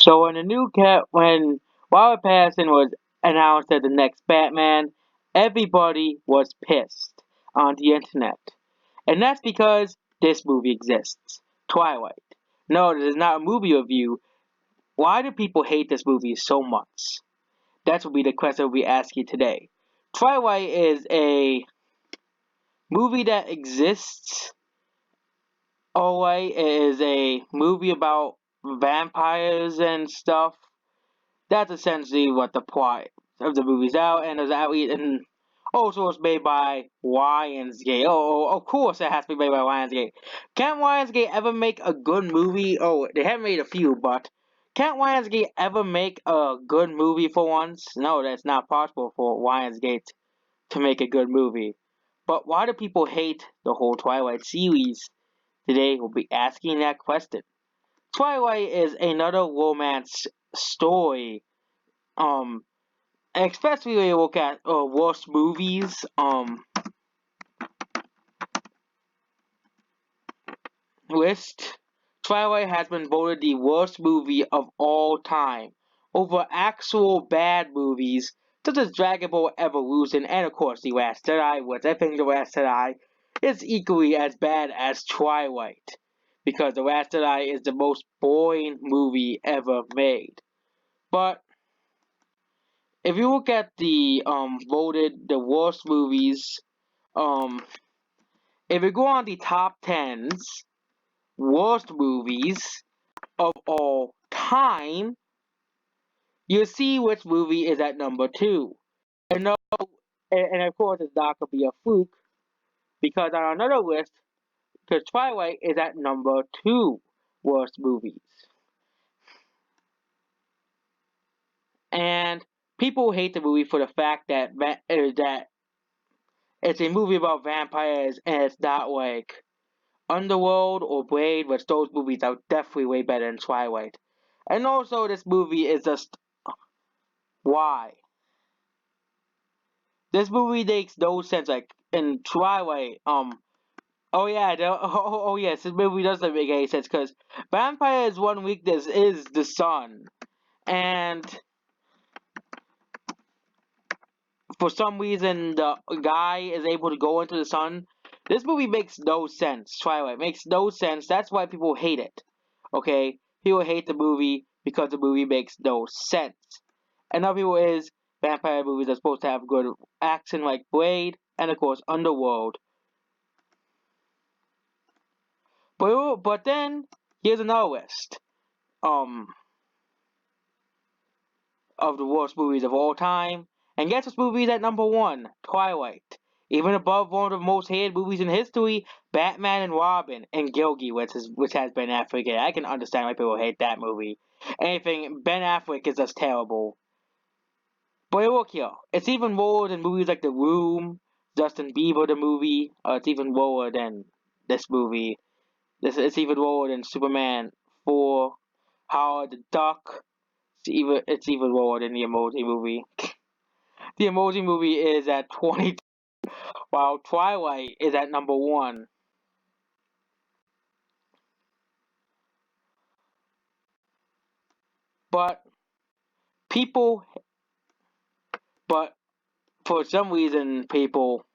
So when the new cat, when Robert Pattinson was announced as the next Batman, everybody was pissed on the internet, and that's because this movie exists, Twilight. No, this is not a movie review. Why do people hate this movie so much? That will be the question we ask you today. Twilight is a movie that exists. Alright, it is a movie about vampires and stuff. That's essentially what the plot of the movie's out, and is out and also it's made by Lionsgate. Of course it has to be made by Lionsgate. Can't Lionsgate ever make a good movie? Oh, they have made a few, but can't Lionsgate ever make a good movie for once? No, that's not possible for Lionsgate to make a good movie. But why do people hate the whole Twilight series? Today we'll be asking that question. Twilight is another romance story. Um, Especially when you look at worst movies list, Twilight has been voted the worst movie of all time over actual bad movies such as Dragon Ball Evolution and of course The Last Jedi, which I think The Last Jedi is equally as bad as Twilight because The Last Jedi is the most boring movie ever made. But if you look at the voted the worst movies, um if you go on the top tens worst movies of all time, you'll see which movie is at number two. And no, and of course it's not gonna be a fluke because on another list, because Twilight is at number two worst movies, and people hate the movie for the fact that that it's a movie about vampires and it's not like Underworld or Blade, which those movies are definitely way better than Twilight. And also, this movie is just why. This movie makes no sense. Like in Twilight, oh yeah, oh yes, this movie doesn't make any sense because vampires' one weakness is the sun, and for some reason the guy is able to go into the sun. This movie makes no sense. Twilight makes no sense. That's why people hate it. Okay, people hate the movie because the movie makes no sense. And other people is vampire movies are supposed to have good action like Blade and of course Underworld. But then here's another list um of the worst movies of all time. And guess what movie is at number one? Twilight. Even above one of the most hated movies in history, Batman and Robin and Gilgy, which has Ben Affleck in it. I can understand why people hate that movie. Anything Ben Affleck is just terrible. But look here, it's even lower than movies like The Room, Justin Bieber the movie. It's even lower than this movie. It's even lower than Superman 4, Howard the Duck. It's even lower than the Emoji Movie. The Emoji Movie is at 20, while Twilight is at number one. But people, but for some reason, people.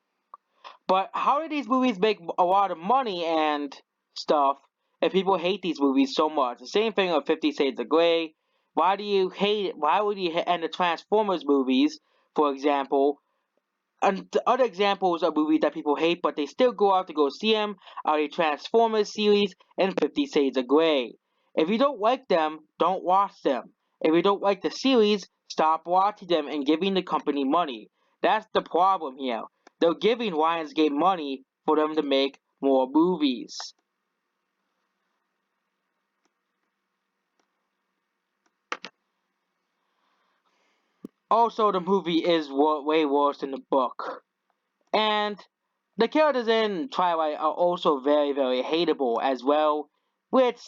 But how do these movies make a lot of money and stuff if people hate these movies so much? The same thing of 50 Shades of Grey. Why do you hate it? Why would you hate and the Transformers movies, for example? And the other examples of movies that people hate, but they still go out to go see them, are the Transformers series and 50 Shades of Grey. If you don't like them, don't watch them. If you don't like the series, stop watching them and giving the company money. That's the problem here. They're giving Lionsgate money for them to make more movies. Also, the movie is way worse than the book. And the characters in Twilight are also very, very hateable as well, which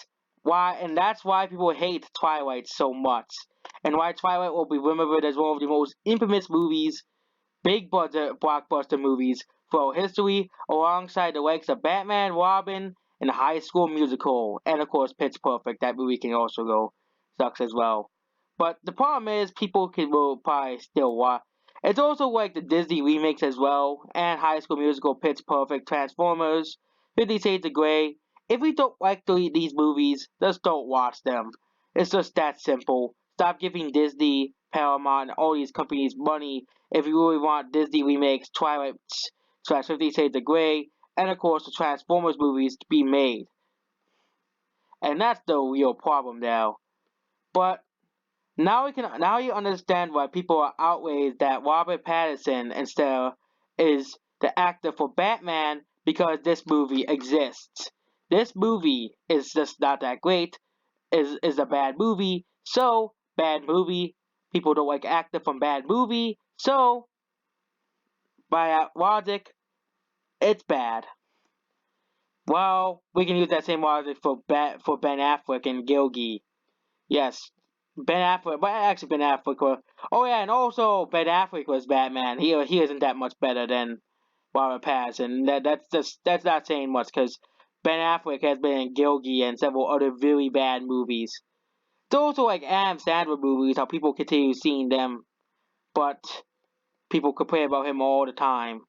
and that's why people hate Twilight so much, and why Twilight will be remembered as one of the most infamous movies, big budget blockbuster movies for history, alongside the likes of Batman, Robin, and High School Musical, and of course Pitch Perfect. That movie can also go. sucks as well. But the problem is, will probably still watch. It's also like the Disney remakes as well, and High School Musical, Pitch Perfect, Transformers, 50 Shades of Grey. If we don't like these movies, just don't watch them. It's just that simple. Stop giving Disney, Paramount, and all these companies money if you really want Disney remakes, Twilight, / 50 Shades of Grey, and of course the Transformers movies to be made. And that's the real problem now. But now you understand why people are outraged that Robert Pattinson instead is the actor for Batman because this movie exists. This movie is just not that great. Is a bad movie. So bad movie. People don't like actor from bad movie. So by logic, it's bad. Well, we can use that same logic for Ben Affleck and Gilgy. Yes, Ben Affleck, but actually Ben Affleck was. Oh yeah, and also Ben Affleck was Batman. He isn't that much better than Robert Pattinson. That's not saying much because Ben Affleck has been in Gilgy and several other really bad movies. There's also like Adam Sandler movies, how people continue seeing them, but people complain about him all the time.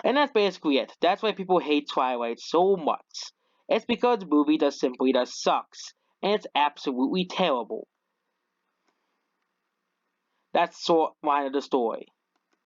And that's basically it. That's why people hate Twilight so much. It's because the movie just sucks, and it's absolutely terrible. That's sort of the story.